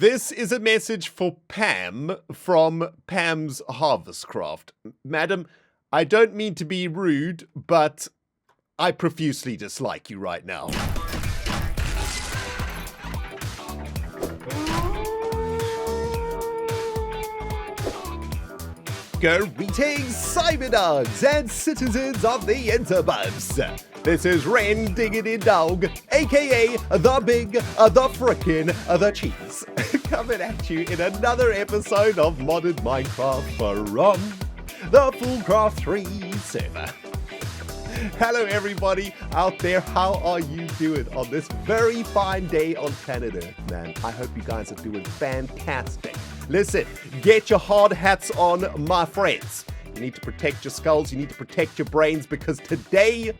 This is a message for Pam from Pam's Harvestcraft. Madam, I don't mean to be rude, but I profusely dislike you right now. Greetings, cyberdogs and citizens of the interwebs. This is ReNDoG, aka the big, the frickin', the cheese, coming at you in another episode of Modded Minecraft from the FoolCraft 3 server. Hello everybody out there, how are you doing on this very fine day on planet Earth, man? I hope you guys are doing fantastic. Listen, get your hard hats on, my friends. You need to protect your skulls, you need to protect your brains, because today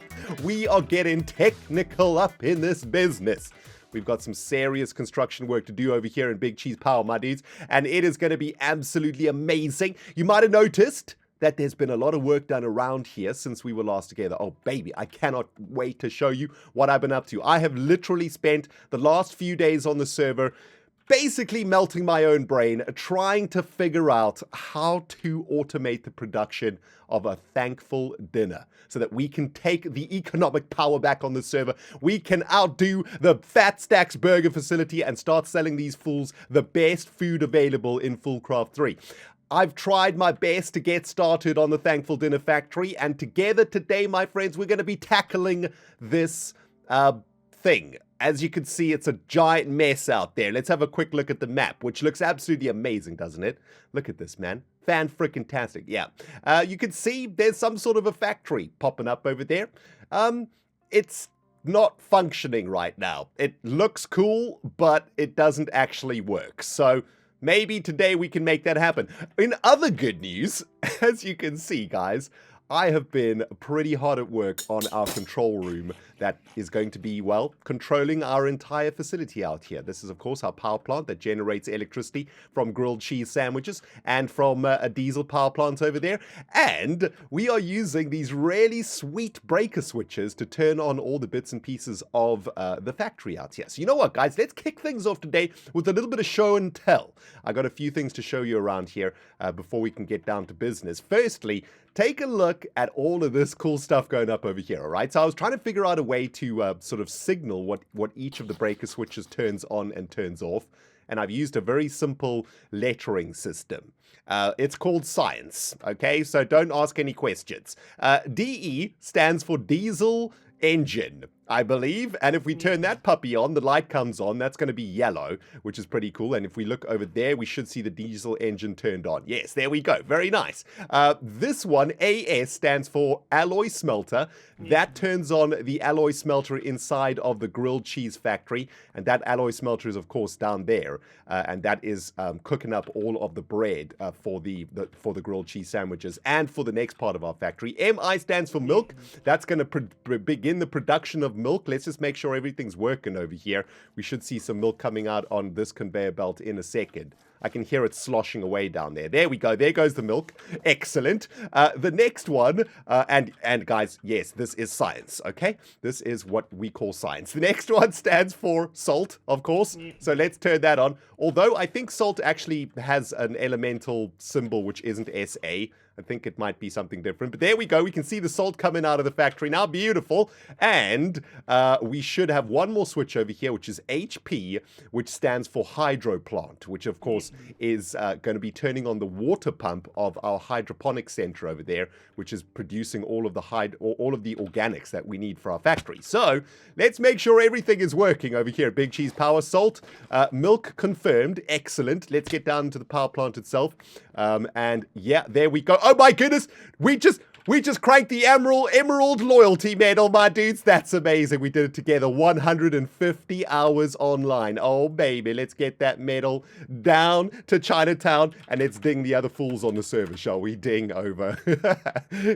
we are getting technical up in this business. We've got some serious construction work to do over here in Big Cheese Power, my dudes, and it is going to be absolutely amazing. You might have noticed that there's been a lot of work done around here since we were last together. Oh, baby, I cannot wait to show you what I've been up to. I have literally spent the last few days on the server basically melting my own brain, trying to figure out how to automate the production of a thankful dinner so that we can take the economic power back on the server. We can outdo the Fat Stacks Burger facility and start selling these fools the best food available in FoolCraft 3. I've tried my best to get started on the Thankful Dinner Factory, and together today, my friends, we're going to be tackling this thing. As you can see, it's a giant mess out there. Let's have a quick look at the map, which looks absolutely amazing, doesn't it? Look at this, man. Fan-frickin-tastic, yeah. You can see there's some sort of a factory popping up over there. It's not functioning right now. It looks cool, but it doesn't actually work. So maybe today we can make that happen. In other good news, as you can see, guys, I have been pretty hard at work on our control room that is going to be, well, controlling our entire facility out here. This is, of course, our power plant that generates electricity from grilled cheese sandwiches and from a diesel power plant over there. And we are using these really sweet breaker switches to turn on all the bits and pieces of the factory out here. So you know what, guys? Let's kick things off today with a little bit of show and tell. I got a few things to show you around here before we can get down to business. Firstly, take a look at all of this cool stuff going up over here, all right? So I was trying to figure out a way to sort of signal what each of the breaker switches turns on and turns off, and I've used a very simple lettering system. It's called science, okay? So don't ask any questions. DE stands for diesel engine, I believe, and if we turn that puppy on, the light comes on. That's going to be yellow, which is pretty cool. And if we look over there, we should see the diesel engine turned on. Yes, there we go. Very nice. This one, AS, stands for alloy smelter. That turns on the alloy smelter inside of the grilled cheese factory, and that alloy smelter is, of course, down there, and that is cooking up all of the bread for the grilled cheese sandwiches and for the next part of our factory. MI stands for milk. That's going to begin the production of milk. Let's just make sure everything's working over here. We should see some milk coming out on this conveyor belt in a second. I can hear it sloshing away down there. There we go. There goes the milk. Excellent. The next one, and guys, yes, this is science, okay? This is what we call science. The next one stands for salt, of course. So let's turn that on. Although I think salt actually has an elemental symbol which isn't SA. I think it might be something different. But there we go. We can see the salt coming out of the factory now. Beautiful. And we should have one more switch over here, which is HP, which stands for hydro plant, which, of course, is going to be turning on the water pump of our hydroponic center over there, which is producing all of the organics that we need for our factory. So let's make sure everything is working over here at Big Cheese Power. Salt, milk confirmed. Excellent. Let's get down to the power plant itself. And yeah, there we go. Oh my goodness, we just cranked the Emerald Loyalty Medal, my dudes. That's amazing. We did it together. 150 hours online. Oh, baby, let's get that medal down to Chinatown, and let's ding the other fools on the server, shall we? Ding over.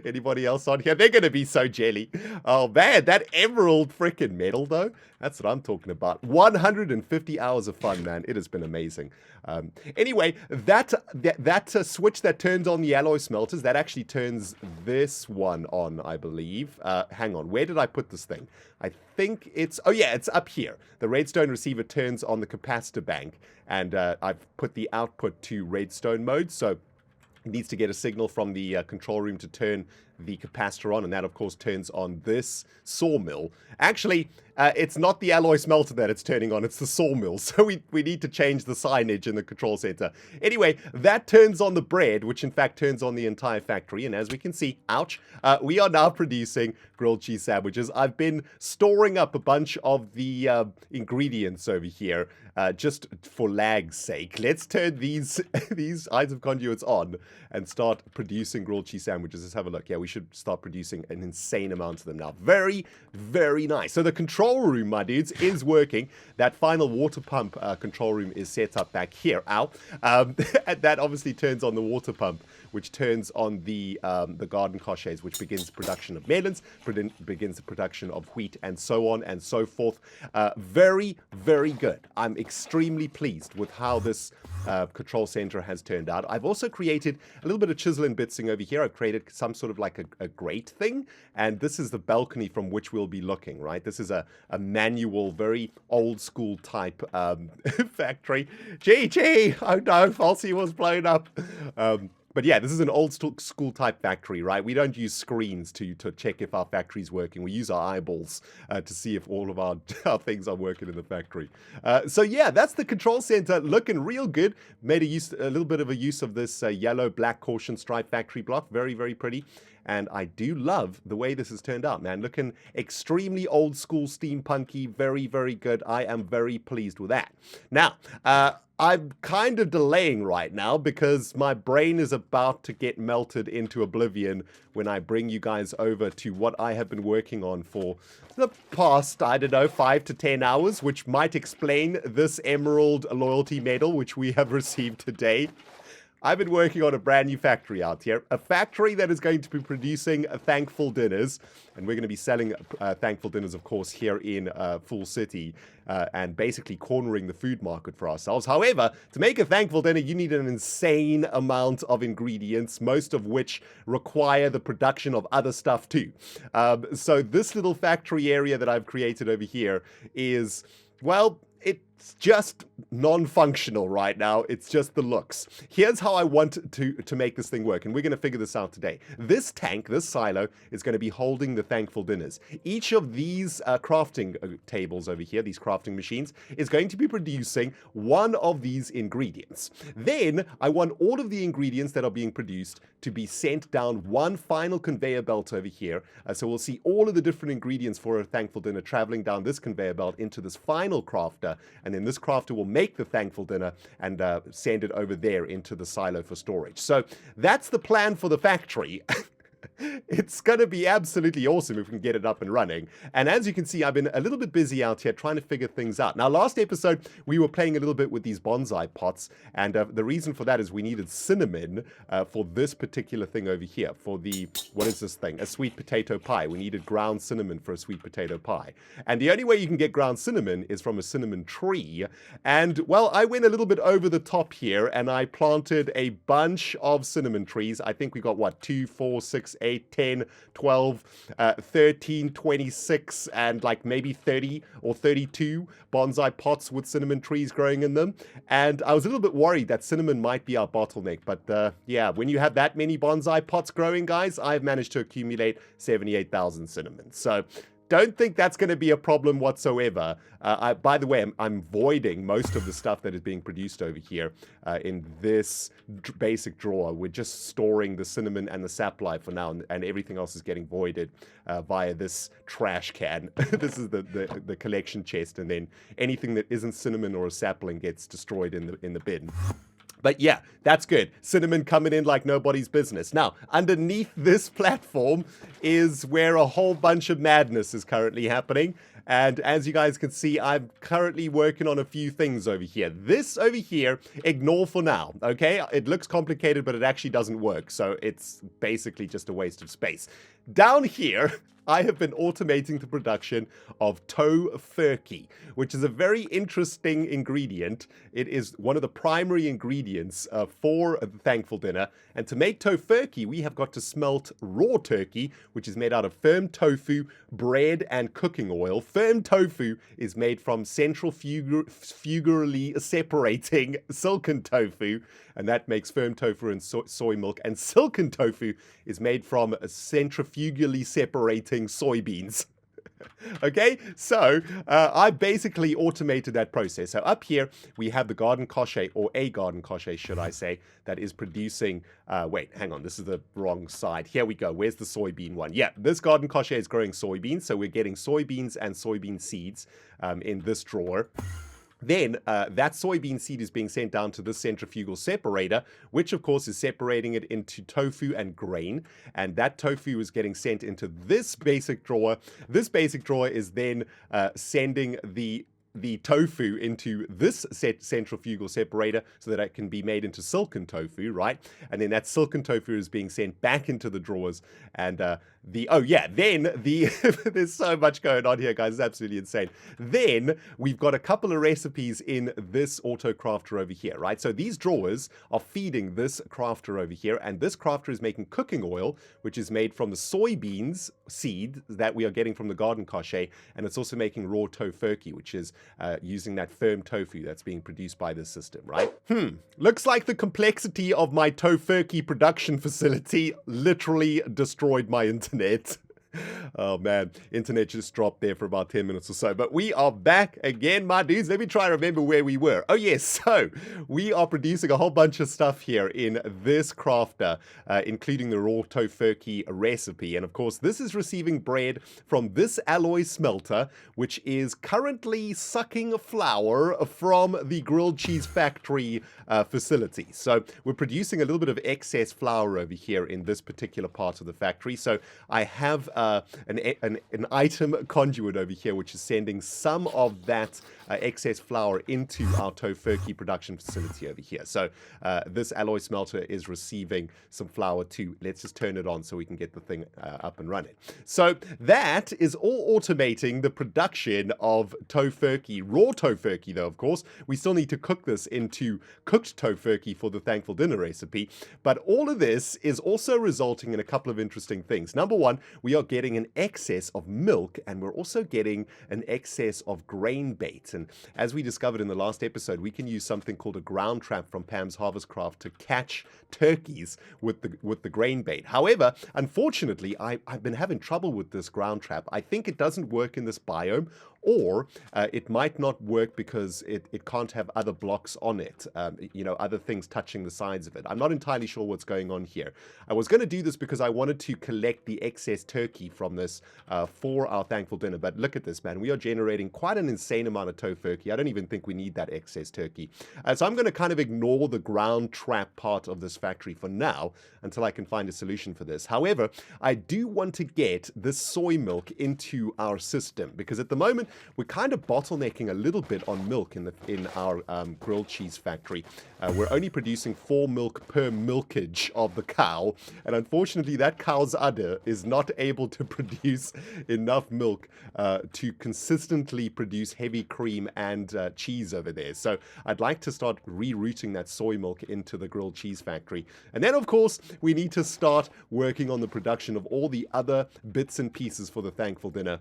Anybody else on here? They're going to be so jelly. Oh, man, that Emerald freaking medal, though. That's what I'm talking about. 150 hours of fun, man. It has been amazing. Anyway, that switch that turns on the alloy smelters, that actually turns this this one on, I believe. Hang on, where did I put this thing? I think it's, oh yeah, it's up here. The redstone receiver turns on the capacitor bank, and I've put the output to redstone mode, so it needs to get a signal from the control room to turn the capacitor on, and that of course turns on this sawmill. Actually, it's not the alloy smelter that it's turning on, it's the sawmill, so we need to change the signage in the control center. Anyway, that turns on the bread, which in fact turns on the entire factory, and as we can see, ouch, we are now producing grilled cheese sandwiches. I've been storing up a bunch of the ingredients over here, just for lag's sake. Let's turn these eyes of conduits on and start producing grilled cheese sandwiches. Let's have a look. Yeah, we should start producing an insane amount of them now. Very, very nice. So the control room, my dudes, is working. That final water pump control room is set up back here. Ow. That obviously turns on the water pump, which turns on the garden coches, which begins production of melons, begins the production of wheat, and so on and so forth. Very, very good. I'm extremely pleased with how this control center has turned out. I've also created a little bit of chisel and bitsing over here. I've created some sort of like a grate thing, and this is the balcony from which we'll be looking, right? This is a manual, very old school type factory. Gee, oh no, Falsey was blown up. But yeah, this is an old school type factory, right? We don't use screens to check if our factory's working. We use our eyeballs to see if all of our things are working in the factory. So yeah, that's the control center looking real good. Made a little bit of a use of this yellow black caution stripe factory block. Very, very pretty. And I do love the way this has turned out, man. Looking extremely old school steampunky. Very, very good. I am very pleased with that. Now, I'm kind of delaying right now because my brain is about to get melted into oblivion when I bring you guys over to what I have been working on for the past, I don't know, 5 to 10 hours, which might explain this emerald loyalty medal, which we have received today. I've been working on a brand new factory out here, a factory that is going to be producing thankful dinners, and we're going to be selling thankful dinners, of course, here in Fool City, and basically cornering the food market for ourselves. However, to make a thankful dinner, you need an insane amount of ingredients, most of which require the production of other stuff too. So this little factory area that I've created over here is, well, it's just non-functional right now. It's just the looks. Here's how I want to make this thing work, and we're going to figure this out today. This tank, this silo, is going to be holding the thankful dinners. Each of these crafting tables over here, these crafting machines, is going to be producing one of these ingredients. Then I want all of the ingredients that are being produced to be sent down one final conveyor belt over here. So we'll see all of the different ingredients for a thankful dinner traveling down this conveyor belt into this final crafter, and then this crafter will make the thankful dinner and send it over there into the silo for storage. So that's the plan for the factory. It's going to be absolutely awesome if we can get it up and running. And as you can see, I've been a little bit busy out here trying to figure things out. Now, last episode, we were playing a little bit with these bonsai pots. And the reason for that is we needed cinnamon for this particular thing over here. For the, what is this thing? A sweet potato pie. We needed ground cinnamon for a sweet potato pie. And the only way you can get ground cinnamon is from a cinnamon tree. And, well, I went a little bit over the top here and I planted a bunch of cinnamon trees. I think we got, what, 2, 4, 6, 8, 10, 12, 13, 26, and like maybe 30 or 32 bonsai pots with cinnamon trees growing in them. And I was a little bit worried that cinnamon might be our bottleneck. But yeah, when you have that many bonsai pots growing, guys, I've managed to accumulate 78,000 cinnamon. So don't think that's going to be a problem whatsoever. By the way, I'm voiding most of the stuff that is being produced over here in this basic drawer. We're just storing the cinnamon and the sapling for now, and everything else is getting voided via this trash can. This is the collection chest, and then anything that isn't cinnamon or a sapling gets destroyed in the bin. But yeah, that's good. Cinnamon coming in like nobody's business. Now, underneath this platform is where a whole bunch of madness is currently happening. And as you guys can see, I'm currently working on a few things over here. This over here, ignore for now, okay? It looks complicated, but it actually doesn't work. So it's basically just a waste of space. Down here, I have been automating the production of Tofurkey, which is a very interesting ingredient. It is one of the primary ingredients for the Thankful Dinner. And to make Tofurkey, we have got to smelt raw turkey, which is made out of firm tofu, bread, and cooking oil. Firm tofu is made from centrifugally separating silken tofu, and that makes firm tofu and soy milk. And silken tofu is made from centrifugally separating soybeans. Okay, so I basically automated that process. So up here, we have the garden coche, or a garden coche, should I say, that is producing, wait, hang on, this is the wrong side. Here we go. Where's the soybean one? Yeah, this garden coche is growing soybeans. So we're getting soybeans and soybean seeds in this drawer. Then that soybean seed is being sent down to this centrifugal separator, which of course is separating it into tofu and grain. And that tofu is getting sent into this basic drawer. This basic drawer is then sending the tofu into this centrifugal separator so that it can be made into silken tofu, right? And then that silken tofu is being sent back into the drawers. And there's so much going on here, guys. It's absolutely insane. Then we've got a couple of recipes in this auto crafter over here, right? So these drawers are feeding this crafter over here, and this crafter is making cooking oil, which is made from the soybeans seed that we are getting from the garden coche, and it's also making raw Tofurkey, which is using that firm tofu that's being produced by this system, right? Looks like the complexity of my Tofurkey production facility literally destroyed my internet. Oh man, internet just dropped there for about 10 minutes or so. But we are back again, my dudes. Let me try and remember where we were. Oh yes, so we are producing a whole bunch of stuff here in this crafter, including the raw Tofurkey recipe. And of course, this is receiving bread from this alloy smelter, which is currently sucking flour from the grilled cheese factory facility. So we're producing a little bit of excess flour over here in this particular part of the factory. So I have an item conduit over here, which is sending some of that excess flour into our Tofurkey production facility over here. So this alloy smelter is receiving some flour too. Let's just turn it on so we can get the thing up and running. So that is all automating the production of Tofurkey. Raw Tofurkey, though, of course. We still need to cook this into cooked Tofurkey for the Thankful Dinner recipe. But all of this is also resulting in a couple of interesting things. Number one, we are getting an excess of milk, and we're also getting an excess of grain bait. And as we discovered in the last episode, we can use something called a ground trap from PAM's Harvestcraft to catch turkeys with the grain bait. However, unfortunately, I've been having trouble with this ground trap. I think it doesn't work in this biome, or it might not work because it can't have other blocks on it, other things touching the sides of it. I'm not entirely sure what's going on here. I was going to do this because I wanted to collect the excess turkey from this for our Thankful Dinner, but look at this, man. We are generating quite an insane amount of Tofurkey. I don't even think we need that excess turkey. So I'm going to kind of ignore the ground trap part of this factory for now until I can find a solution for this. However, I do want to get this soy milk into our system, because at the moment we're kind of bottlenecking a little bit on milk in our grilled cheese factory. We're only producing 4 milk per milkage of the cow, and unfortunately that cow's udder is not able to produce enough milk to consistently produce heavy cream and cheese over there. So I'd like to start rerouting that soy milk into the grilled cheese factory. And then of course we need to start working on the production of all the other bits and pieces for the Thankful Dinner.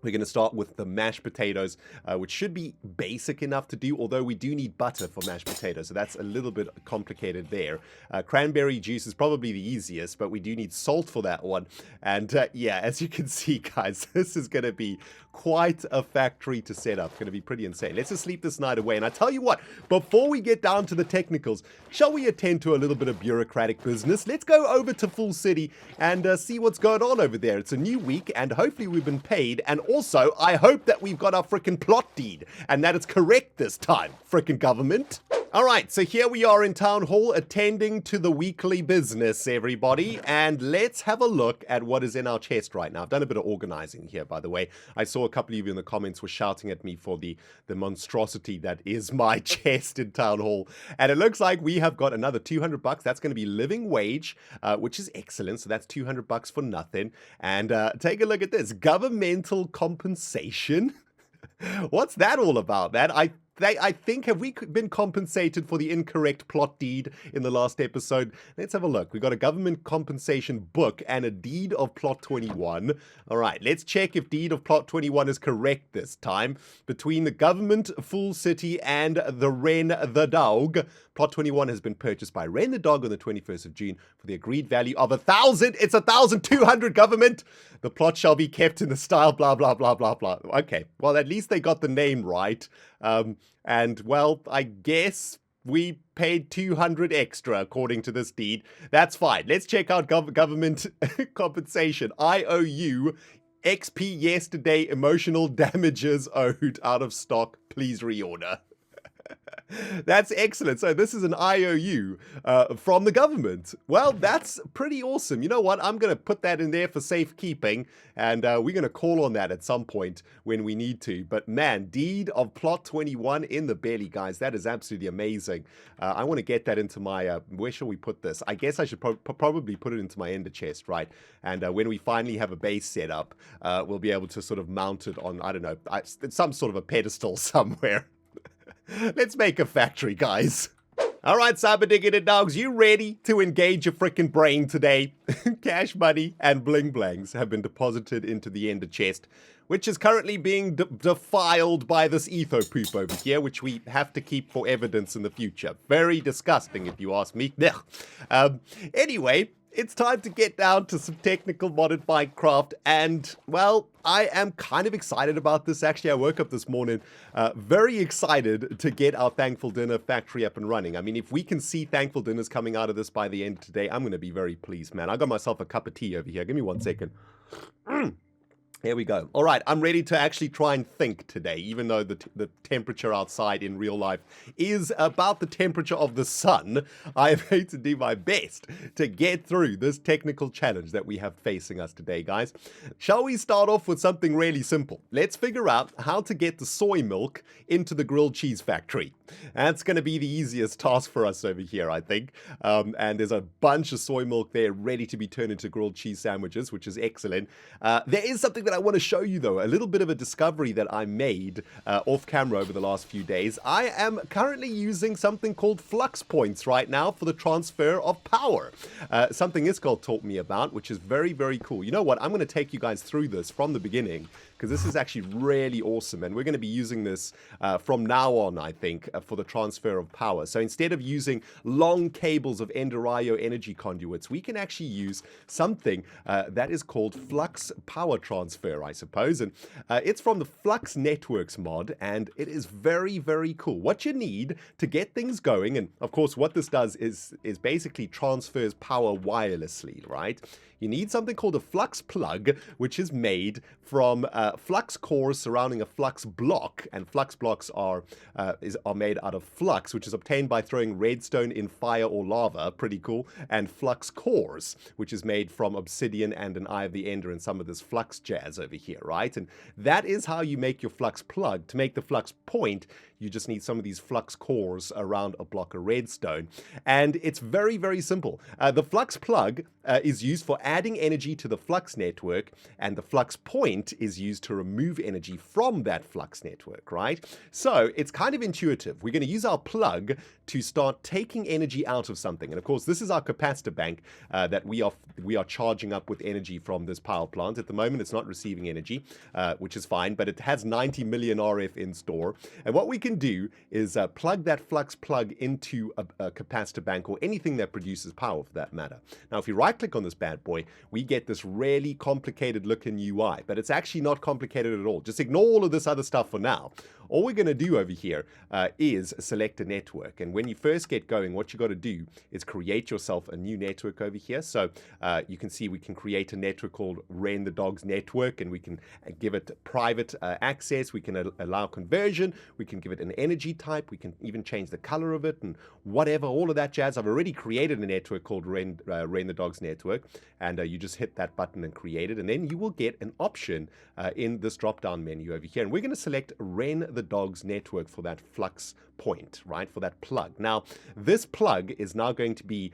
We're going to start with the mashed potatoes, which should be basic enough to do, although we do need butter for mashed potatoes, so that's a little bit complicated there. Cranberry juice is probably the easiest, but we do need salt for that one. And yeah, as you can see, guys, this is going to be quite a factory to set up. It's going to be pretty insane. Let's just sleep this night away. And I tell you what, before we get down to the technicals, shall we attend to a little bit of bureaucratic business? Let's go over to Full City and see what's going on over there. It's a new week, and hopefully we've been paid. And also, I hope that we've got our frickin' plot deed and that it's correct this time, frickin' government. All right, so here we are in Town Hall attending to the weekly business, everybody, and let's have a look at what is in our chest right now. I've done a bit of organizing here, by the way. I saw a couple of you in the comments were shouting at me for the monstrosity that is my chest in Town Hall, and it looks like we have got another $200. That's going to be living wage, which is excellent, so that's $200 for nothing. And take a look at this, governmental compensation. What's that all about, man? I think, have we been compensated for the incorrect plot deed in the last episode? Let's have a look. We've got a government compensation book and a deed of plot 21. All right, let's check if deed of plot 21 is correct this time. Between the government, Fool City, and the ReNDoG, plot 21 has been purchased by ReNDoG on the 21st of June for the agreed value of 1,000. It's 1,200, government. The plot shall be kept in the style, blah, blah, blah, blah, blah. Okay, well, at least they got the name right. And, well, I guess we paid 200 extra according to this deed. That's fine. Let's check out government compensation. IOU, XP yesterday, emotional damages owed, out of stock. Please reorder. That's excellent. So this is an IOU from the government. Well, that's pretty awesome. You know what? I'm going to put that in there for safekeeping, and we're going to call on that at some point when we need to. But man, deed of plot 21 in the belly, guys. That is absolutely amazing. I want to get that into my, where shall we put this? I guess I should probably put it into my ender chest, right? And when we finally have a base set up, we'll be able to sort of mount it on, I don't know, some sort of a pedestal somewhere. Let's make a factory, guys. All right, cyber-diggity dogs, you ready to engage your freaking brain today? Cash money and bling-blangs have been deposited into the ender chest, which is currently being defiled by this etho poop over here, which we have to keep for evidence in the future. Very disgusting, if you ask me. Anyway, it's time to get down to some technical modded Minecraft, and, well, I am kind of excited about this. Actually, I woke up this morning very excited to get our Thankful Dinner factory up and running. I mean, if we can see Thankful Dinners coming out of this by the end of today, I'm going to be very pleased, man. I got myself a cup of tea over here. Give me 1 second. There we go. All right, I'm ready to actually try and think today, even though the temperature outside in real life is about the temperature of the sun. I am going to do my best to get through this technical challenge that we have facing us today, guys. Shall we start off with something really simple? Let's figure out how to get the soy milk into the grilled cheese factory. That's going to be the easiest task for us over here, I think. And there's a bunch of soy milk there ready to be turned into grilled cheese sandwiches, which is excellent. There is something that I want to show you, though, a little bit of a discovery that I made off camera over the last few days. I am currently using something called Flux Points right now for the transfer of power. Something Iskall taught me about, which is very, very cool. You know what? I'm going to take you guys through this from the beginning, because this is actually really awesome, and we're going to be using this from now on, I think, for the transfer of power. So instead of using long cables of Enderio energy conduits, we can actually use something that is called Flux Power Transfer, I suppose, and it's from the Flux Networks mod, and it is very, very cool. What you need to get things going, and of course what this does is basically transfers power wirelessly, right? You need something called a Flux Plug, which is made from flux cores surrounding a flux block, and flux blocks are made out of flux, which is obtained by throwing redstone in fire or lava, pretty cool, and flux cores, which is made from obsidian and an eye of the ender and some of this flux jazz over here, right? And that is how you make your Flux Plug. To make the Flux Point, you just need some of these flux cores around a block of redstone, and it's very, very simple. The Flux Plug is used for adding energy to the flux network, and the Flux Point is used to remove energy from that flux network, right? So it's kind of intuitive. We're going to use our plug to start taking energy out of something, and of course this is our capacitor bank that we are charging up with energy from this power plant. At the moment it's not receiving energy, which is fine, but it has 90 million RF in store, and what we can do is plug that Flux Plug into a capacitor bank, or anything that produces power for that matter. Now if you right click on this bad boy, we get this really complicated looking UI, but it's actually not complicated at all. Just ignore all of this other stuff for now. all we're going to do over here is select a network. And when you first get going, what you got to do is create yourself a new network over here. So you can see we can create a network called ReNDoG's network, and we can give it private access. We can allow conversion. We can give it an energy type. We can even change the color of it and whatever, all of that jazz. I've already created a network called ReNDoG's network, and you just hit that button and create it, and then you will get an option in this drop-down menu over here, and we're going to select ReNDoG's network for that flux point, right, for that plug. Now, this plug is now going to be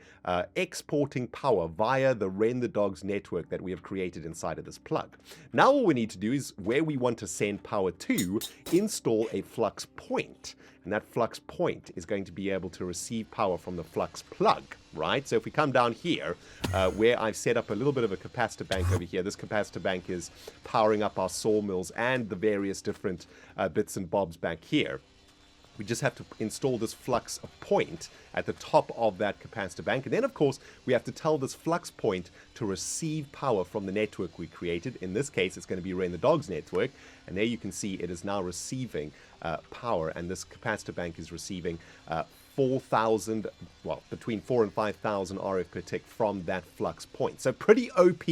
exporting power via the ReNDoG's network that we have created inside of this plug. Now, all we need to do is, where we want to send power to, install a flux point. And that flux point is going to be able to receive power from the flux plug, right? So if we come down here, where I've set up a little bit of a capacitor bank over here, this capacitor bank is powering up our sawmills and the various different bits and bobs back here. We just have to install this flux point at the top of that capacitor bank. And then, of course, we have to tell this flux point to receive power from the network we created. In this case, it's going to be ReNDoG's network. And there you can see it is now receiving power. And this capacitor bank is receiving 4,000, well, between 4 and 5,000 RF per tick from that flux point. So pretty OP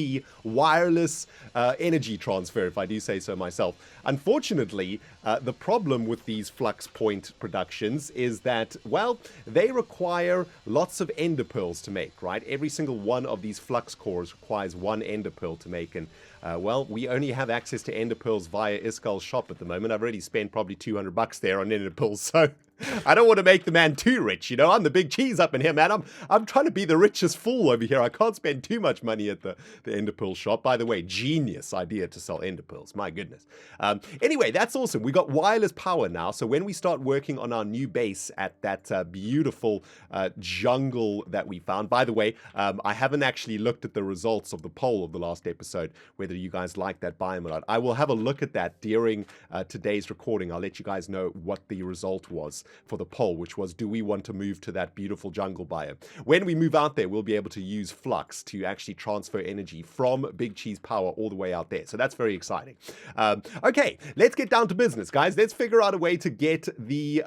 wireless energy transfer, if I do say so myself. Unfortunately, the problem with these flux point productions is that, well, they require lots of ender pearls to make, right? Every single one of these flux cores requires one ender pearl to make, and well, we only have access to ender pearls via Iskal's shop at the moment. I've already spent probably $200 there on ender pearls, so I don't want to make the man too rich, you know. I'm the big cheese up in here, man. I'm trying to be the richest fool over here. I can't spend too much money at the ender pearl shop. By the way, genius idea to sell ender pearls. My goodness. Anyway, that's awesome. We got wireless power now. So when we start working on our new base at that beautiful jungle that we found. By the way, I haven't actually looked at the results of the poll of the last episode, whether you guys like that biome or not. I will have a look at that during today's recording. I'll let you guys know what the result was for the poll, which was, do we want to move to that beautiful jungle biome? When we move out there, we'll be able to use flux to actually transfer energy from Big Cheese Power all the way out there. So that's very exciting. Okay, let's get down to business, guys. Let's figure out a way to get the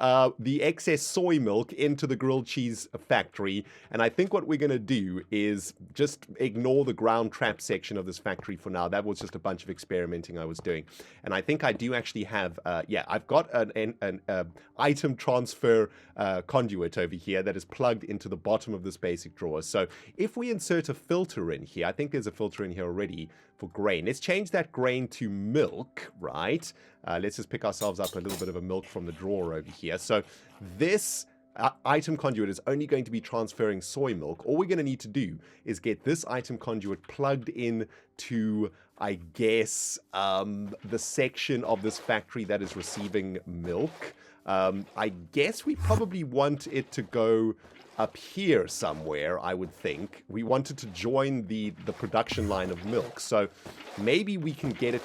excess soy milk into the grilled cheese factory. And I think what we're going to do is just ignore the ground trap section of this factory for now. That was just a bunch of experimenting I was doing. And I think I do actually have, yeah, I've got an item transfer conduit over here that is plugged into the bottom of this basic drawer. So if we insert a filter in here, I think there's a filter in here already for grain. Let's change that grain to milk, right? Let's just pick ourselves up a little bit of a milk from the drawer over here. So this item conduit is only going to be transferring soy milk. All we're going to need to do is get this item conduit plugged in to, I guess, the section of this factory that is receiving milk. I guess we probably want it to go up here somewhere, I would think. We want it to join the production line of milk. So maybe we can get it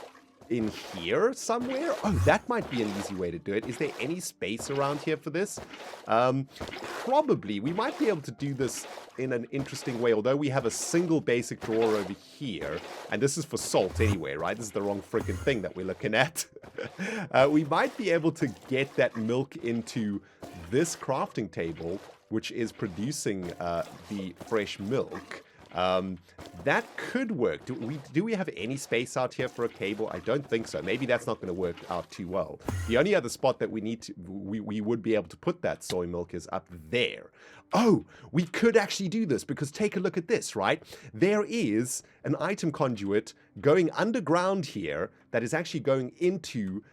in here somewhere. Oh, that might be an easy way to do it. Is there any space around here for this? Probably. We might be able to do this in an interesting way, although we have a single basic drawer over here, and this is for salt anyway, right? This is the wrong freaking thing that we're looking at. We might be able to get that milk into this crafting table, which is producing the fresh milk. That could work. Do we have any space out here for a cable? I don't think so. Maybe that's not going to work out too well. The only other spot that we would be able to put that soy milk is up there. Oh, we could actually do this, because take a look at this, right? There is an item conduit going underground here that is actually going into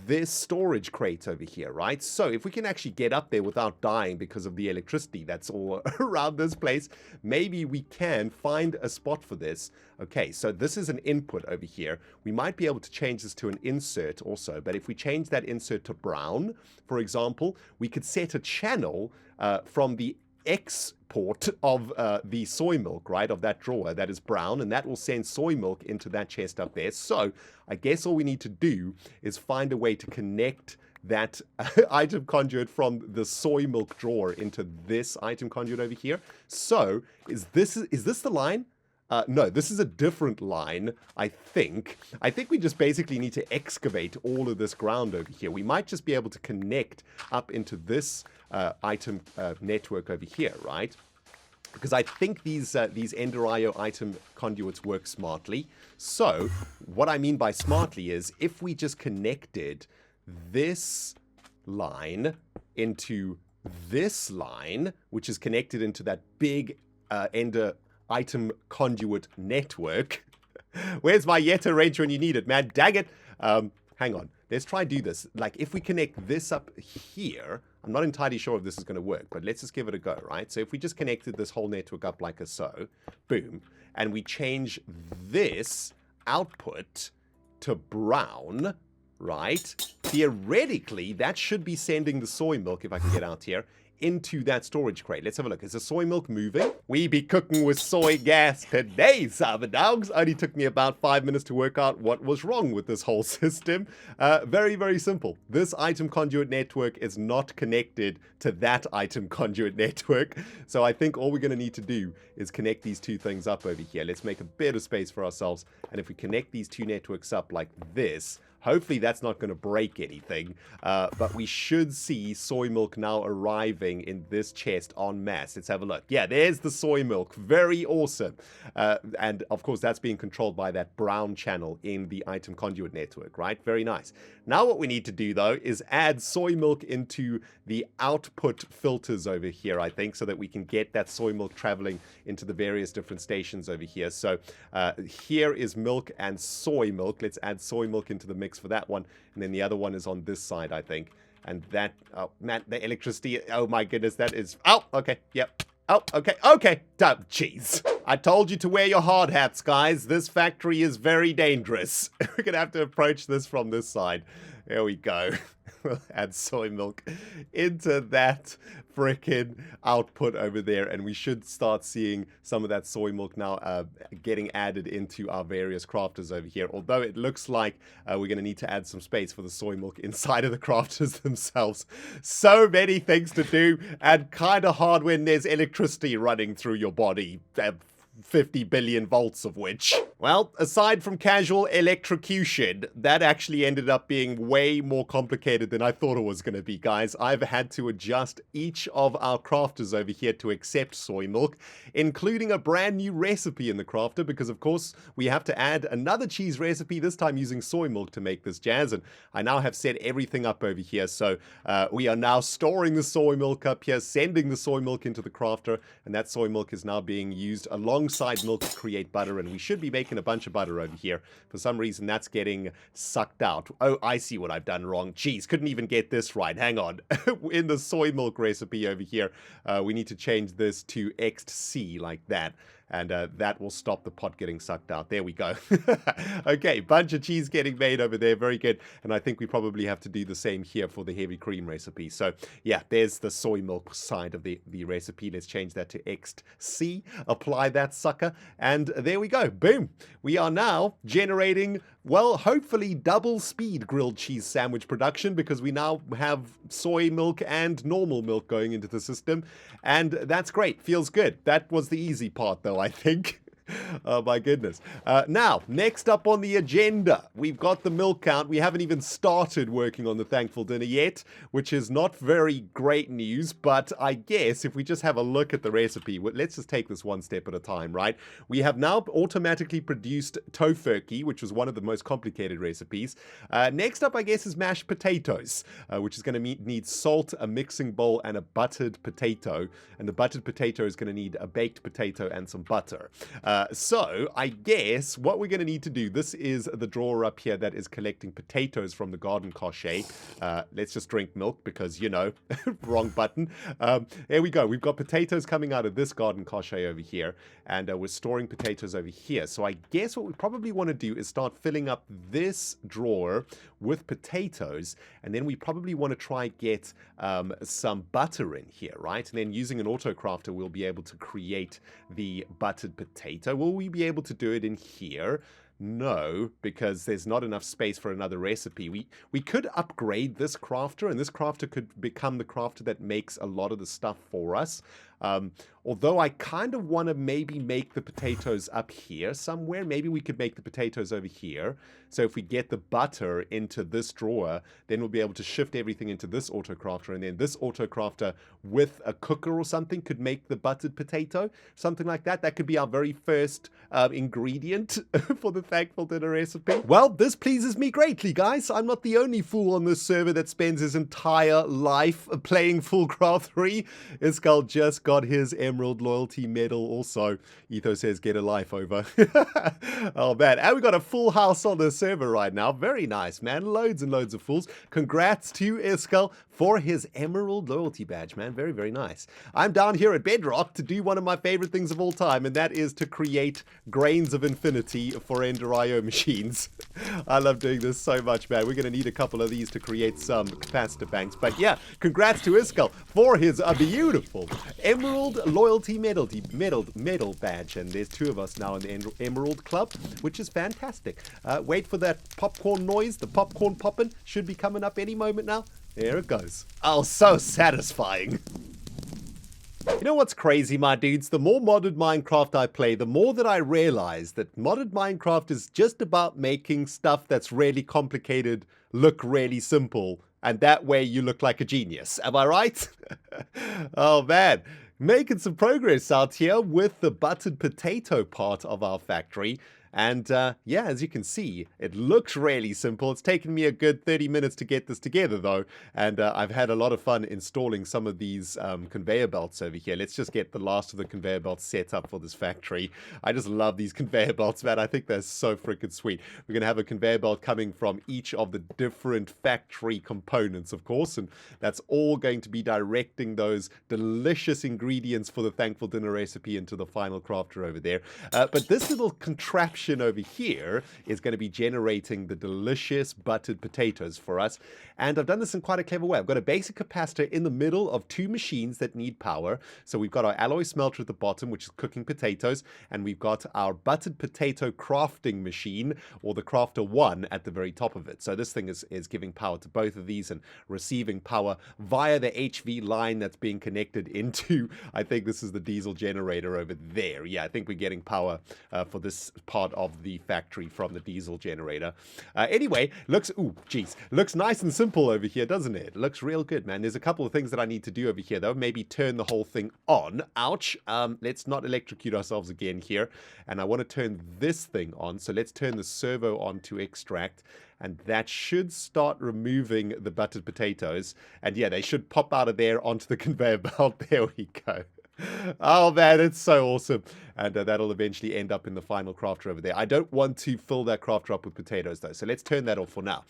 this storage crate over here, right? So if we can actually get up there without dying because of the electricity that's all around this place, maybe we can find a spot for this. Okay, so this is an input over here. We might be able to change this to an insert also, but if we change that insert to brown, for example, we could set a channel from the export of the soy milk, right, of that drawer that is brown, and that will send soy milk into that chest up there. So I guess all we need to do is find a way to connect that item conduit from the soy milk drawer into this item conduit over here. So is this the line? No, this is a different line, I think. I think we just basically need to excavate all of this ground over here. We might just be able to connect up into this item network over here, right? Because I think these Ender.io item conduits work smartly. So what I mean by smartly is if we just connected this line into this line, which is connected into that big Ender item conduit network. Where's my Yeta wrench when you need it, man? Dang it. Hang on. Let's try do this. Like, if we connect this up here, I'm not entirely sure if this is going to work, but let's just give it a go, right? So if we just connected this whole network up like so, boom, and we change this output to brown, right? Theoretically, that should be sending the soy milk, if I can get out here, into that storage crate. Let's have a look. Is the soy milk moving? We be cooking with soy gas today, Cyberdogs. Only took me about 5 minutes to work out what was wrong with this whole system. Very, very simple. This item conduit network is not connected to that item conduit network. So I think all we're going to need to do is connect these two things up over here. Let's make a bit of space for ourselves. And if we connect these two networks up like this, hopefully that's not going to break anything, but we should see soy milk now arriving in this chest en masse. Let's have a look. Yeah, there's the soy milk. Very awesome. And of course, that's being controlled by that brown channel in the item conduit network, right? Very nice. Now what we need to do, though, is add soy milk into the output filters over here, I think, so that we can get that soy milk traveling into the various different stations over here. So here is milk and soy milk. Let's add soy milk into the mix for that one, and then the other one is on this side, I think. And that, oh man, the electricity, oh my goodness, that is, oh, okay, yep. Oh, okay, okay, jeez. I told you to wear your hard hats, guys. This factory is very dangerous. We're gonna have to approach this from this side. There we go. We'll add soy milk into that frickin' output over there, and we should start seeing some of that soy milk now getting added into our various crafters over here. Although it looks like we're going to need to add some space for the soy milk inside of the crafters themselves. So many things to do, and kind of hard when there's electricity running through your body. 50 billion volts of which. Well, aside from casual electrocution, that actually ended up being way more complicated than I thought it was going to be, guys. I've had to adjust each of our crafters over here to accept soy milk, including a brand new recipe in the crafter, because of course we have to add another cheese recipe, this time using soy milk to make this jazz, and I now have set everything up over here. So we are now storing the soy milk up here, sending the soy milk into the crafter, and that soy milk is now being used alongside milk to create butter, and we should be making a bunch of butter over here. For some reason, that's getting sucked out. Oh, I see what I've done wrong. Jeez, couldn't even get this right. Hang on. In the soy milk recipe over here, we need to change this to XC like that. And that will stop the pot getting sucked out. There we go. Okay, bunch of cheese getting made over there. Very good. And I think we probably have to do the same here for the heavy cream recipe. So yeah, there's the soy milk side of the recipe. Let's change that to XC. Apply that sucker. And there we go. Boom. We are now generating, well, hopefully double speed grilled cheese sandwich production, because we now have soy milk and normal milk going into the system. And that's great. Feels good. That was the easy part, though, I think. Oh my goodness. Now, next up on the agenda, we've got the milk count. We haven't even started working on the thankful dinner yet, which is not very great news, but I guess if we just have a look at the recipe, let's just take this one step at a time, right? We have now automatically produced Tofurkey, which was one of the most complicated recipes. Next up, I guess, is mashed potatoes, which is going to need salt, a mixing bowl, and a buttered potato. And the buttered potato is going to need a baked potato and some butter. So I guess what we're going to need to do, this is the drawer up here that is collecting potatoes from the garden cache. Let's just drink milk because, you know, wrong button. There we go. We've got potatoes coming out of this garden cache over here, and we're storing potatoes over here. So I guess what we probably want to do is start filling up this drawer with potatoes, and then we probably want to try get some butter in here, right? And then using an auto crafter, we'll be able to create the buttered potato. Will we be able to do it in here? No, because there's not enough space for another recipe. We could upgrade this crafter, and this crafter could become the crafter that makes a lot of the stuff for us. Although I kind of want to maybe make the potatoes up here somewhere. Maybe we could make the potatoes over here. So if we get the butter into this drawer, then we'll be able to shift everything into this autocrafter, and then this autocrafter with a cooker or something could make the buttered potato, something like that. That could be our very first ingredient for the Thankful Dinner recipe. Well, this pleases me greatly, guys. I'm not the only fool on this server that spends his entire life playing FoolCraft 3. Iskal just got his Emerald Loyalty Medal also. Etho says, get a life over. Oh, man. And we got a full house on the server right now. Very nice, man. Loads and loads of fools. Congrats to Iskal for his Emerald Loyalty Badge, man. Very, very nice. I'm down here at Bedrock to do one of my favorite things of all time, and that is to create Grains of Infinity for Ender IO machines. I love doing this so much, man. We're going to need a couple of these to create some capacitor banks. But yeah, congrats to Iskal for his beautiful Emerald Loyalty Medal badge. And there's 2 of us now in the Emerald Club, which is fantastic. Wait for that popcorn noise. The popcorn popping should be coming up any moment now. There it goes. Oh, so satisfying. You know what's crazy, my dudes? The more modded Minecraft I play, the more that I realize that modded Minecraft is just about making stuff that's really complicated look really simple. And that way you look like a genius. Am I right? Oh, man. Making some progress out here with the buttered potato part of our factory. And yeah, as you can see, it looks really simple. It's taken me a good 30 minutes to get this together, though. And I've had a lot of fun installing some of these conveyor belts over here. Let's just get the last of the conveyor belts set up for this factory. I just love these conveyor belts, man. I think they're so freaking sweet. We're going to have a conveyor belt coming from each of the different factory components, of course. And that's all going to be directing those delicious ingredients for the Thankful Dinner recipe into the final crafter over there. But this little contraption over here is going to be generating the delicious buttered potatoes for us. And I've done this in quite a clever way. I've got a basic capacitor in the middle of 2 machines that need power. So we've got our alloy smelter at the bottom, which is cooking potatoes, and we've got our buttered potato crafting machine, or the crafter 1, at the very top of it. So this thing is giving power to both of these and receiving power via the HV line that's being connected into, I think this is the diesel generator over there. Yeah, I think we're getting power for this part of the factory from the diesel generator. Anyway, looks nice and simple over here, doesn't it? Looks real good, man. There's a couple of things that I need to do over here, though. Maybe turn the whole thing on. Ouch. Let's not electrocute ourselves again here. And I want to turn this thing on. So let's turn the servo on to extract. And that should start removing the buttered potatoes. And yeah, they should pop out of there onto the conveyor belt. There we go. Oh man, it's so awesome. And that'll eventually end up in the final crafter over there. I don't want to fill that crafter up with potatoes though, so let's turn that off for now.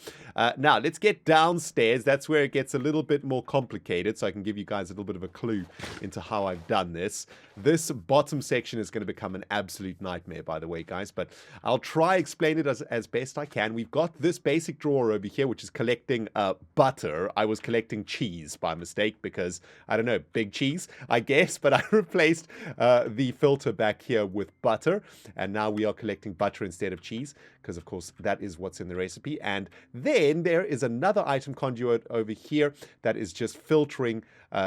Now let's get downstairs. That's where it gets a little bit more complicated, so I can give you guys a little bit of a clue into how I've done this. This bottom section is going to become an absolute nightmare, by the way, guys, but I'll try explain it as best I can. We've got this basic drawer over here, which is collecting butter. I was collecting cheese by mistake because, I don't know, big cheese, I guess, but I replaced the filter back here with butter, and now we are collecting butter instead of cheese, because of course that is what's in the recipe. And then there is another item conduit over here that is just filtering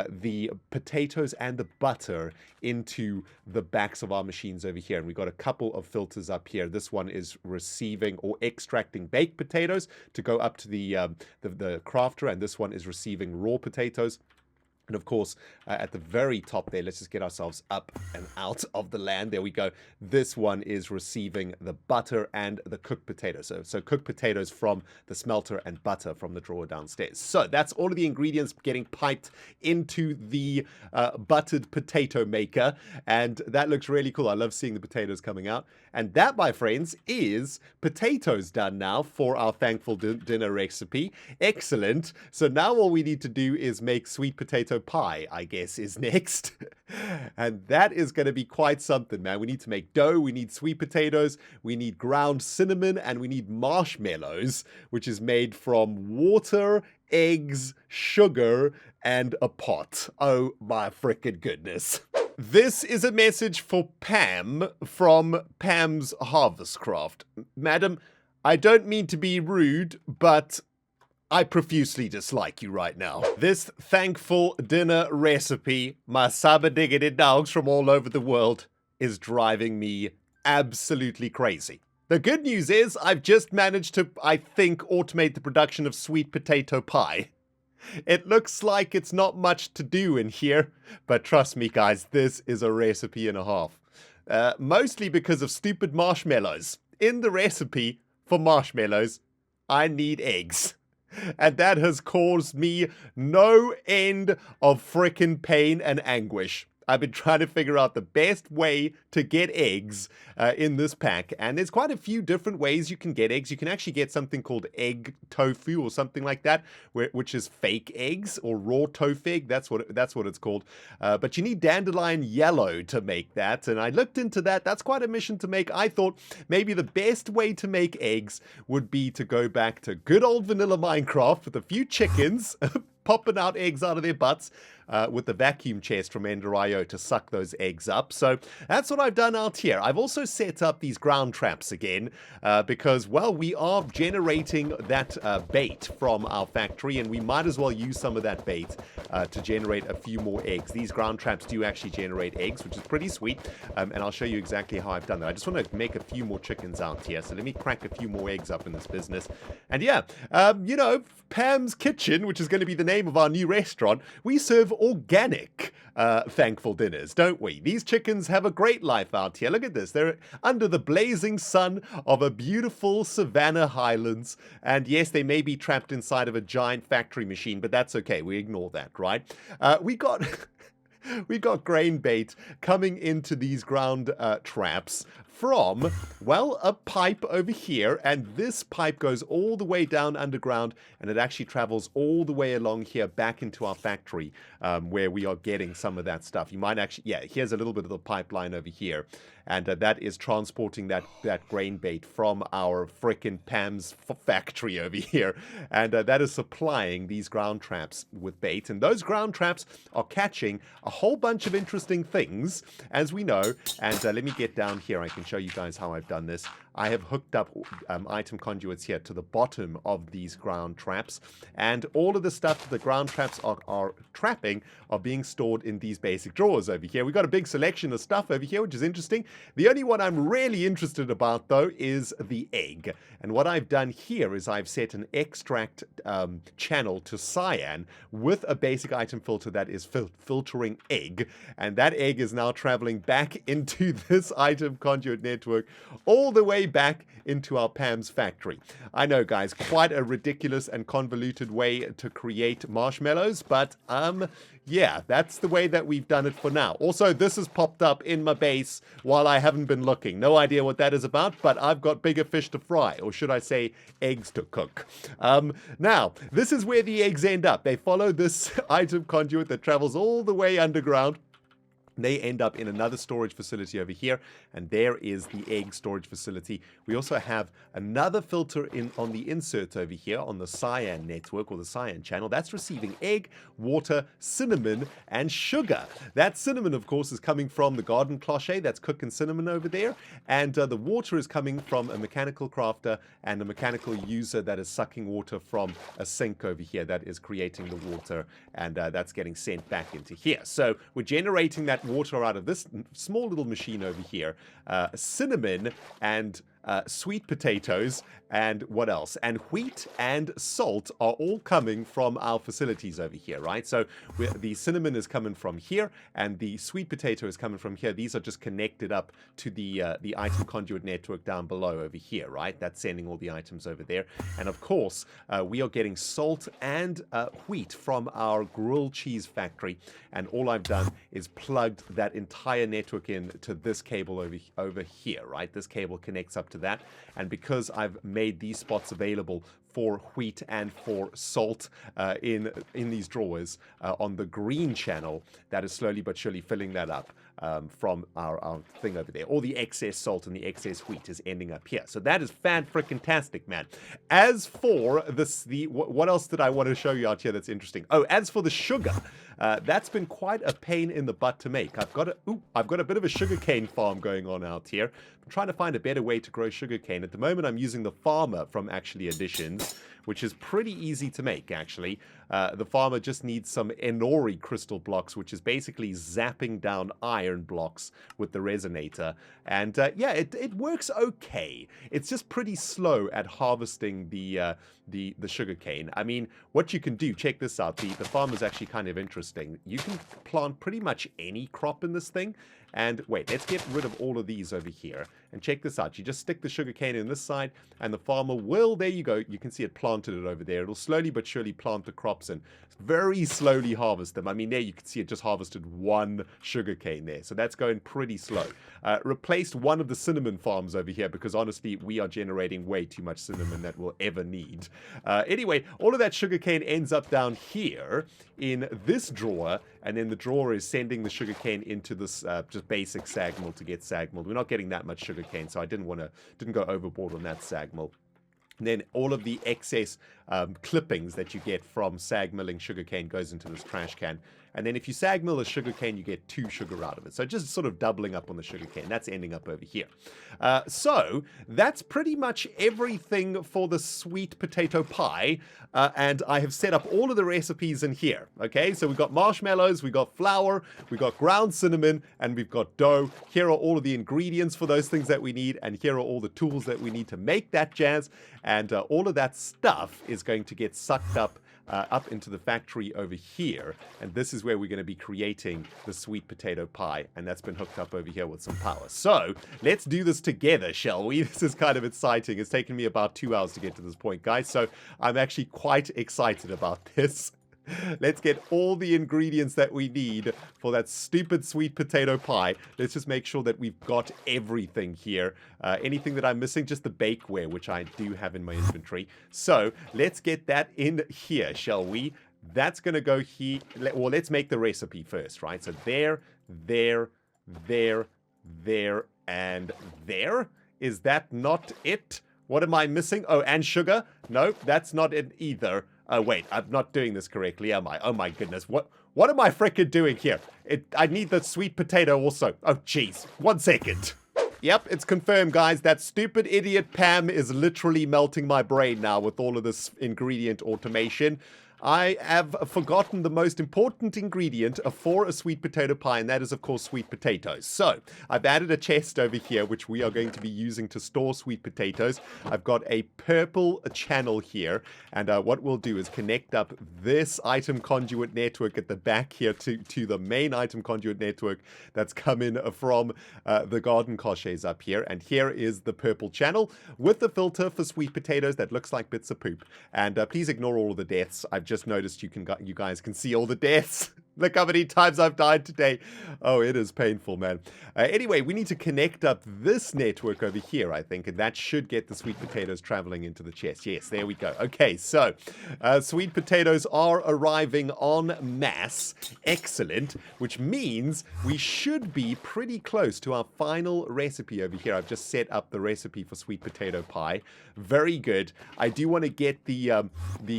the potatoes and the butter into the backs of our machines over here. And we've got a couple of filters up here. This one is receiving or extracting baked potatoes to go up to the crafter, and this one is receiving raw potatoes. And of course, at the very top there, let's just get ourselves up and out of the land. There we go. This one is receiving the butter and the cooked potatoes. So cooked potatoes from the smelter and butter from the drawer downstairs. So that's all of the ingredients getting piped into the buttered potato maker. And that looks really cool. I love seeing the potatoes coming out. And that, my friends, is potatoes done now for our Thankful Dinner recipe. Excellent. So now all we need to do is make sweet potato pie, I guess, is next. And that is going to be quite something, man. We need to make dough, we need sweet potatoes, we need ground cinnamon, and we need marshmallows, which is made from water, eggs, sugar, and a pot. Oh my frickin' goodness. This is a message for Pam from Pam's Harvest Craft. Madam, I don't mean to be rude, but I profusely dislike you right now. This thankful dinner recipe, my cyber diggity dogs from all over the world, is driving me absolutely crazy. The good news is I've just managed to, I think, automate the production of sweet potato pie. It looks like it's not much to do in here, but trust me guys, this is a recipe and a half. Mostly because of stupid marshmallows. In the recipe for marshmallows, I need eggs. And that has caused me no end of frickin' pain and anguish. I've been trying to figure out the best way to get eggs in this pack. And there's quite a few different ways you can get eggs. You can actually get something called egg tofu or something like that, which is fake eggs or raw tofu. That's what it's called. But you need dandelion yellow to make that. And I looked into that. That's quite a mission to make. I thought maybe the best way to make eggs would be to go back to good old vanilla Minecraft with a few chickens popping out eggs out of their butts with the vacuum chest from Ender.io to suck those eggs up. So that's what I've done out here. I've also set up these ground traps again because, well, we are generating that bait from our factory, and we might as well use some of that bait to generate a few more eggs. These ground traps do actually generate eggs, which is pretty sweet, and I'll show you exactly how I've done that. I just want to make a few more chickens out here, so let me crack a few more eggs up in this business. And yeah, you know, Pam's Kitchen, which is going to be the name of our new restaurant, we serve organic thankful dinners, don't we? These chickens have a great life out here. Look at this. They're under the blazing sun of a beautiful savanna highlands. And yes, they may be trapped inside of a giant factory machine, but that's okay. We ignore that, right? We got grain bait coming into these ground traps from, well, a pipe over here, and this pipe goes all the way down underground, and it actually travels all the way along here back into our factory where we are getting some of that stuff. You might actually, yeah, here's a little bit of the pipeline over here, and that is transporting that grain bait from our frickin' Pam's factory over here, and that is supplying these ground traps with bait, and those ground traps are catching a whole bunch of interesting things, as we know. And let me get down here. I can show you guys how I've done this. I have hooked up item conduits here to the bottom of these ground traps, and all of the stuff that the ground traps are trapping are being stored in these basic drawers over here. We've got a big selection of stuff over here, which is interesting. The only one I'm really interested about, though, is the egg. And what I've done here is I've set an extract channel to cyan with a basic item filter that is filtering egg, and that egg is now traveling back into this item conduit network all the way back into our Pam's factory. I know, guys, quite a ridiculous and convoluted way to create marshmallows, but yeah, that's the way that we've done it for now. Also, this has popped up in my base while I haven't been looking. No idea what that is about, but I've got bigger fish to fry, or should I say eggs to cook. Now, this is where the eggs end up. They follow this item conduit that travels all the way underground. They end up in another storage facility over here, and there is the egg storage facility. We also have another filter on the insert over here on the cyan network, or the cyan channel. That's receiving egg, water, cinnamon, and sugar. That cinnamon, of course, is coming from the garden cloche that's cooking cinnamon over there, and the water is coming from a mechanical crafter and a mechanical user that is sucking water from a sink over here that is creating the water, and that's getting sent back into here. So we're generating that water out of this small little machine over here, cinnamon and sweet potatoes, and what else? And wheat and salt are all coming from our facilities over here, right? So the cinnamon is coming from here, and the sweet potato is coming from here. These are just connected up to the item conduit network down below over here, right? That's sending all the items over there. And of course, we are getting salt and wheat from our grilled cheese factory, and all I've done is plugged that entire network in to this cable over here, right? This cable connects up to that, and because I've made these spots available for wheat and for salt in these drawers on the green channel, that is slowly but surely filling that up from our thing over there. All the excess salt and the excess wheat is ending up here. So that is fan-frickin-tastic, man. As for this, what else did I want to show you out here that's interesting? Oh, as for the sugar, that's been quite a pain in the butt to make. I've got a bit of a sugarcane farm going on out here. I'm trying to find a better way to grow sugarcane. At the moment, I'm using the farmer from Actually Additions, items, which is pretty easy to make, actually. The farmer just needs some Enori crystal blocks, which is basically zapping down iron blocks with the resonator. And yeah, it works okay. It's just pretty slow at harvesting the sugarcane. I mean, what you can do, check this out. The farm is actually kind of interesting. You can plant pretty much any crop in this thing. And wait, let's get rid of all of these over here. And check this out. You just stick the sugarcane in this side, and the farmer will, there you go. You can see it planted it over there. It'll slowly but surely plant the crops and very slowly harvest them. I mean, there you can see it just harvested one sugarcane there. So that's going pretty slow. Replaced one of the cinnamon farms over here because honestly, we are generating way too much cinnamon that we'll ever need. Anyway, all of that sugarcane ends up down here in this drawer, and then the drawer is sending the sugarcane into this just basic sag mill to get sag milled. We're not getting that much sugarcane, so I didn't go overboard on that sag mill. And then all of the excess clippings that you get from sag milling sugarcane goes into this trash can. And then if you sag mill a sugarcane, you get 2 sugar out of it. So just sort of doubling up on the sugarcane. That's ending up over here. So that's pretty much everything for the sweet potato pie. And I have set up all of the recipes in here. Okay, so we've got marshmallows, we've got flour, we've got ground cinnamon, and we've got dough. Here are all of the ingredients for those things that we need. And here are all the tools that we need to make that jazz. And all of that stuff is going to get sucked up into the factory over here, and this is where we're going to be creating the sweet potato pie, and that's been hooked up over here with some power. So let's do this together, shall we? This is kind of exciting. It's taken me about 2 hours to get to this point, guys, so I'm actually quite excited about this. Let's get all the ingredients that we need for that stupid sweet potato pie. Let's just make sure that we've got everything here. Anything that I'm missing, just the bakeware, which I do have in my inventory. So let's get that in here, shall we? That's going to go here. Well, let's make the recipe first, right? So there, and there. Is that not it? What am I missing? Oh, and sugar? No, that's not it either. Oh, wait, I'm not doing this correctly, am I? Oh, my goodness. What am I frickin' doing here? I need the sweet potato also. Oh, jeez. 1 second. Yep, it's confirmed, guys. That stupid idiot PAM is literally melting my brain now with all of this ingredient automation. I have forgotten the most important ingredient for a sweet potato pie, and that is, of course, sweet potatoes. So I've added a chest over here, which we are going to be using to store sweet potatoes. I've got a purple channel here, and what we'll do is connect up this item conduit network at the back here to the main item conduit network that's coming from the garden coches up here. And here is the purple channel with the filter for sweet potatoes that looks like bits of poop. And please ignore all of the deaths. I've just noticed you guys can see all the deaths. Look how many times I've died today. Oh, it is painful, man. Anyway, we need to connect up this network over here, I think, and that should get the sweet potatoes traveling into the chest. Yes, there we go. Okay, so sweet potatoes are arriving en masse. Excellent, which means we should be pretty close to our final recipe over here. I've just set up the recipe for sweet potato pie. Very good. I do want to get the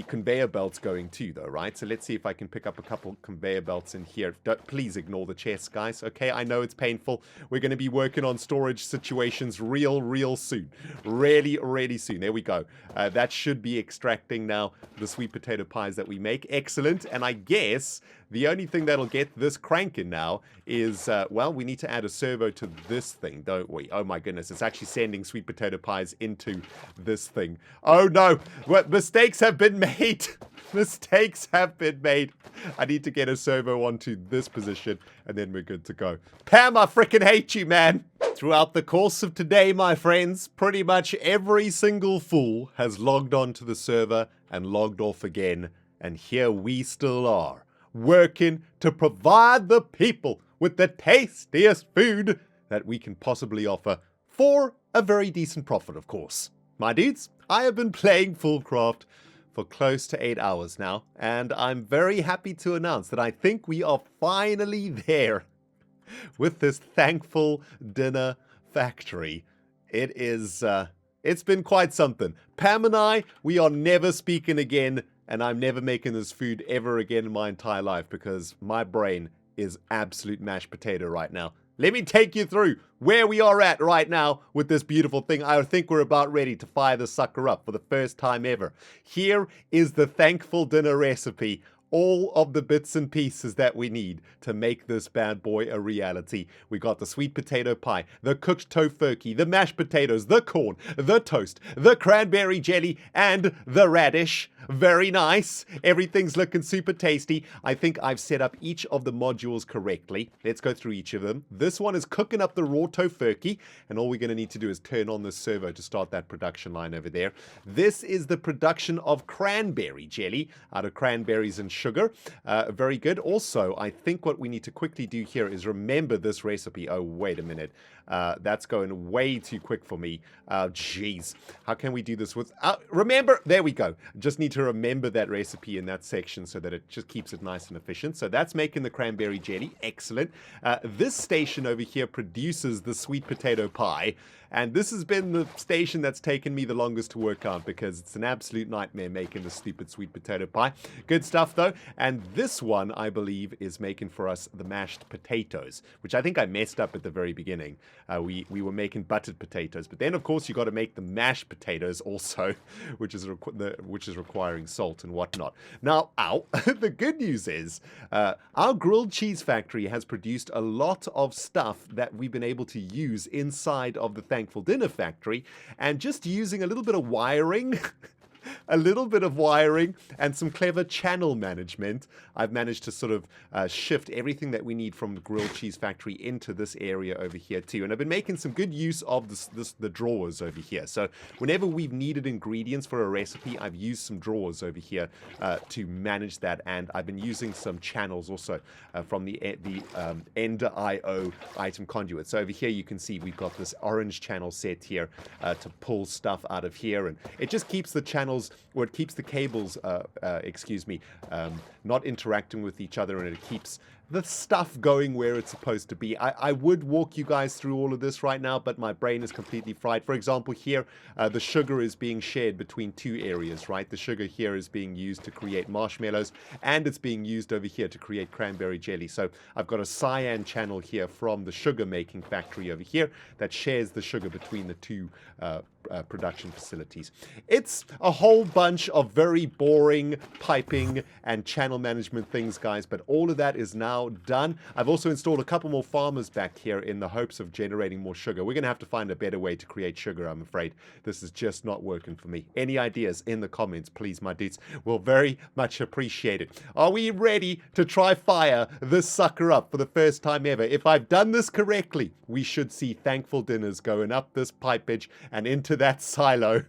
conveyor belts going too, though, right? So let's see if I can pick up a couple conveyor belts in here. Please ignore the chests, guys. Okay, I know it's painful. We're going to be working on storage situations real soon. Really soon. There we go. That should be extracting now the sweet potato pies that we make. Excellent. And I guess the only thing that'll get this cranking now is, well, we need to add a servo to this thing, don't we? Oh my goodness, it's actually sending sweet potato pies into this thing. Oh no, what mistakes have been made. Mistakes have been made. I need to get a servo onto this position, and then we're good to go. Pam, I freaking hate you, man. Throughout the course of today, my friends, pretty much every single fool has logged on to the server and logged off again, and here we still are, working to provide the people with the tastiest food that we can possibly offer for a very decent profit, of course. My dudes, I have been playing FoolCraft for close to 8 hours now, and I'm very happy to announce that I think we are finally there with this thankful dinner factory. It is, it's been quite something. Pam and I, we are never speaking again, and I'm never making this food ever again in my entire life because my brain is absolute mashed potato right now. Let me take you through where we are at right now with this beautiful thing. I think we're about ready to fire the sucker up for the first time ever. Here is the thankful dinner recipe. All of the bits and pieces that we need to make this bad boy a reality. We got the sweet potato pie, the cooked tofurkey, the mashed potatoes, the corn, the toast, the cranberry jelly, and the radish. Very nice. Everything's looking super tasty. I think I've set up each of the modules correctly. Let's go through each of them. This one is cooking up the raw tofurkey, and all we're going to need to do is turn on the servo to start that production line over there. This is the production of cranberry jelly out of cranberries and sugar. Very good. Also, I think what we need to quickly do here is remember this recipe. Oh, wait a minute. That's going way too quick for me. Jeez. How can we do this with... remember, there we go. Just need to remember that recipe in that section so that it just keeps it nice and efficient. So that's making the cranberry jelly. Excellent. This station over here produces the sweet potato pie. And this has been the station that's taken me the longest to work out because it's an absolute nightmare making the stupid sweet potato pie. Good stuff, though. And this one, I believe, is making for us the mashed potatoes, which I think I messed up at the very beginning. We were making buttered potatoes. But then, of course, you got to make the mashed potatoes also, which is requiring salt and whatnot. Now, the good news is our grilled cheese factory has produced a lot of stuff that we've been able to use inside of the Thankful Dinner factory, and just using a little bit of wiring and some clever channel management, I've managed to sort of shift everything that we need from the grilled cheese factory into this area over here too. And I've been making some good use of the drawers over here. So whenever we've needed ingredients for a recipe, I've used some drawers over here to manage that. And I've been using some channels also from the Ender IO item conduit. So over here you can see we've got this orange channel set here to pull stuff out of here, and it just keeps the channels, or it keeps the cables, not interacting with each other, and it keeps the stuff going where it's supposed to be. I would walk you guys through all of this right now, but my brain is completely fried. For example, here, the sugar is being shared between two areas, right? The sugar here is being used to create marshmallows, and it's being used over here to create cranberry jelly. So I've got a cyan channel here from the sugar making factory over here that shares the sugar between the two production facilities. It's a whole bunch of very boring piping and channel management things, guys, but all of that is now done. I've also installed a couple more farmers back here in the hopes of generating more sugar. We're going to have to find a better way to create sugar, I'm afraid. This is just not working for me. Any ideas in the comments, please, my dudes? We'll very much appreciate it. Are we ready to try fire this sucker up for the first time ever? If I've done this correctly, we should see thankful dinners going up this pipage and into that silo.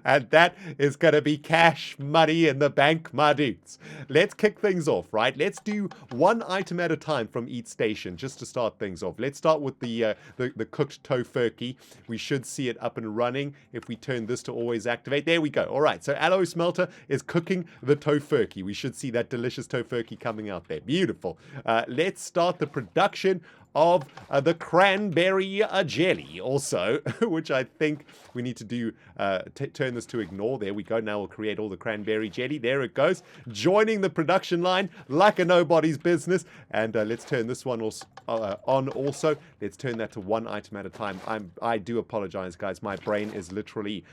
And that is going to be cash money in the bank, my dudes. Let's kick things off, right? Let's do one item at a time from each station just to start things off. Let's start with the cooked tofurkey. We should see it up and running if we turn this to always activate. There we go. All right, so Allo Smelter is cooking the tofurkey. We should see that delicious tofurkey coming out there. Beautiful. Let's start the production of the cranberry jelly also, which I think we need to do, turn this to ignore. There we go. Now we'll create all the cranberry jelly. There it goes. Joining the production line like a nobody's business. And let's turn this one also, on also. Let's turn that to one item at a time. I do apologize, guys. My brain is literally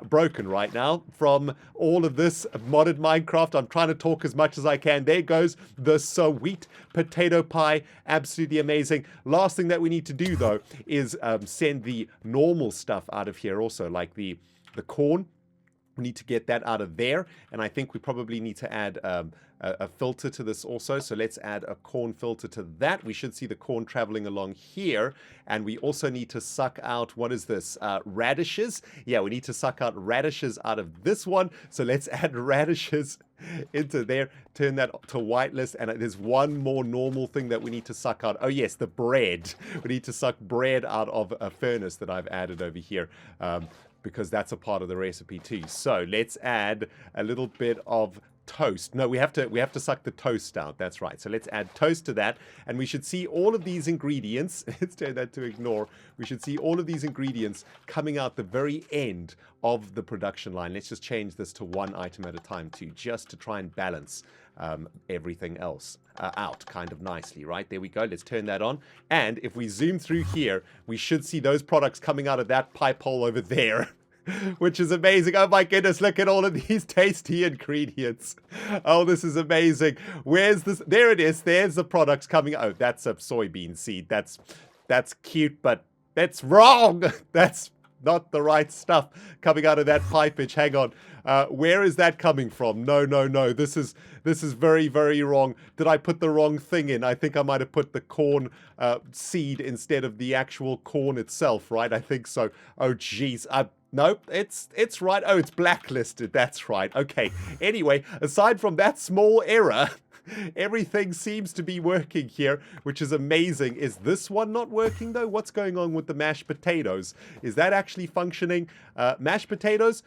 broken right now from all of this modded Minecraft. I'm trying to talk as much as I can. There goes the sweet potato pie. Absolutely amazing. Last thing that we need to do, though, is send the normal stuff out of here also, like the corn. We need to get that out of there, and I think we probably need to add a filter to this also. So let's add a corn filter to that. We should see the corn traveling along here, and we also need to suck out, what is this, radishes? Yeah, we need to suck out radishes out of this one. So let's add radishes into there, turn that to whitelist, and there's one more normal thing that we need to suck out. Oh yes, the bread. We need to suck bread out of a furnace that I've added over here, because that's a part of the recipe too. So let's add a little bit of toast. No, we have to suck the toast out. That's right. So let's add toast to that, and we should see all of these ingredients. Let's turn that to ignore. We should see all of these ingredients coming out the very end of the production line. Let's just change this to one item at a time too, just to try and balance everything else out kind of nicely, right? There we go. Let's turn that on. And if we zoom through here, we should see those products coming out of that pipe hole over there. Which is amazing. Oh my goodness, look at all of these tasty ingredients. Oh, this is amazing. Where's this? There it is. There's the products coming. Oh, that's a soybean seed. That's cute, but that's wrong. That's not the right stuff coming out of that pipage. Hang on. Where is that coming from? No. This is very, very wrong. Did I put the wrong thing in? I think I might have put the corn seed instead of the actual corn itself, right? I think so. Oh, jeez. Nope, it's right. Oh, it's blacklisted. That's right. Okay. Anyway, aside from that small error, everything seems to be working here, which is amazing. Is this one not working, though? What's going on with the mashed potatoes? Is that actually functioning? Mashed potatoes?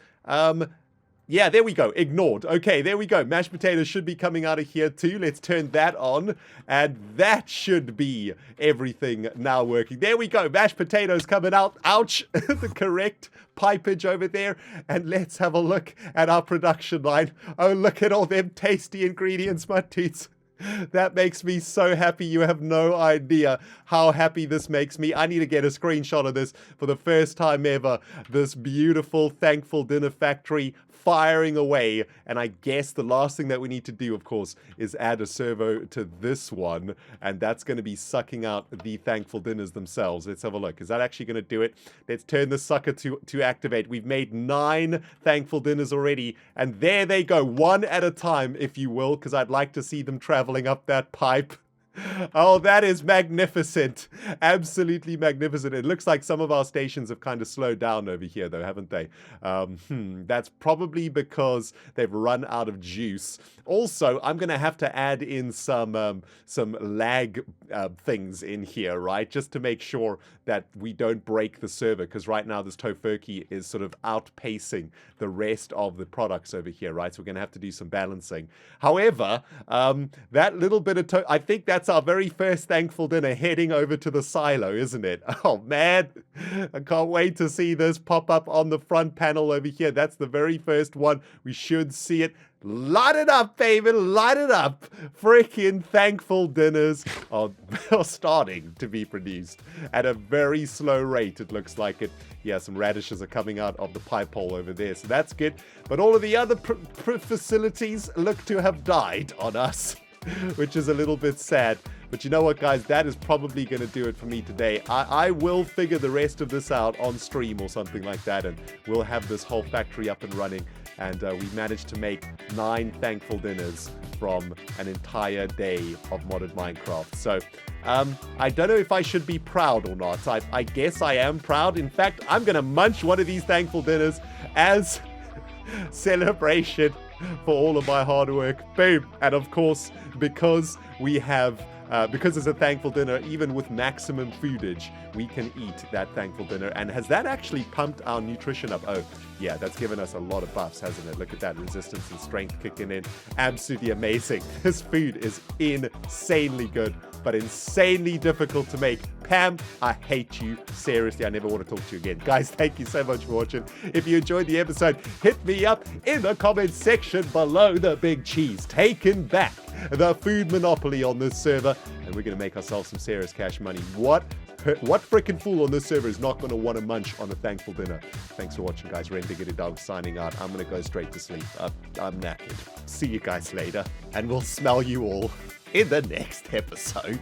Yeah, there we go. Ignored. Okay, there we go. Mashed potatoes should be coming out of here too. Let's turn that on. And that should be everything now working. There we go. Mashed potatoes coming out. Ouch. The correct pipage over there. And let's have a look at our production line. Oh, look at all them tasty ingredients, my toots. That makes me so happy. You have no idea how happy this makes me. I need to get a screenshot of this for the first time ever. This beautiful, thankful dinner factory firing away. And I guess the last thing that we need to do, of course, is add a servo to this one. And that's going to be sucking out the thankful dinners themselves. Let's have a look. Is that actually going to do it? Let's turn the sucker to activate. We've made 9 thankful dinners already. And there they go, one at a time, if you will, because I'd like to see them traveling up that pipe. Oh, that is magnificent. Absolutely magnificent. It looks like some of our stations have kind of slowed down over here, though, haven't they? That's probably because they've run out of juice. Also, I'm going to have to add in some lag things in here, right? Just to make sure that we don't break the server, because right now this Tofurkey is sort of outpacing the rest of the products over here, right? So we're going to have to do some balancing. However, that little bit of I think that's our very first thankful dinner heading over to the silo, isn't it? Oh, man. I can't wait to see this pop up on the front panel over here. That's the very first one. We should see it. Light it up, baby. Light it up. Freaking thankful dinners are starting to be produced at a very slow rate. It looks like it. Yeah, some radishes are coming out of the pipe hole over there. So that's good. But all of the other facilities look to have died on us, which is a little bit sad. But you know what, guys? That is probably going to do it for me today. I will figure the rest of this out on stream or something like that, and we'll have this whole factory up and running. And we managed to make 9 thankful dinners from an entire day of modded Minecraft. So I don't know if I should be proud or not. I guess I am proud. In fact, I'm going to munch one of these thankful dinners as celebration for all of my hard work. Boom. And of course, because we have because it's a thankful dinner, even with maximum foodage, we can eat that thankful dinner. And has that actually pumped our nutrition up? Oh, yeah, that's given us a lot of buffs, hasn't it? Look at that, resistance and strength kicking in. Absolutely amazing. This food is insanely good, but insanely difficult to make. Pam, I hate you. Seriously, I never want to talk to you again. Guys, thank you so much for watching. If you enjoyed the episode, hit me up in the comment section below. The big cheese taking back the food monopoly on this server, and we're going to make ourselves some serious cash money. What freaking fool on this server is not going to want to munch on a thankful dinner? Thanks for watching, guys. ReNDoG signing out. I'm going to go straight to sleep. I'm knackered. See you guys later, and we'll smell you all in the next episode.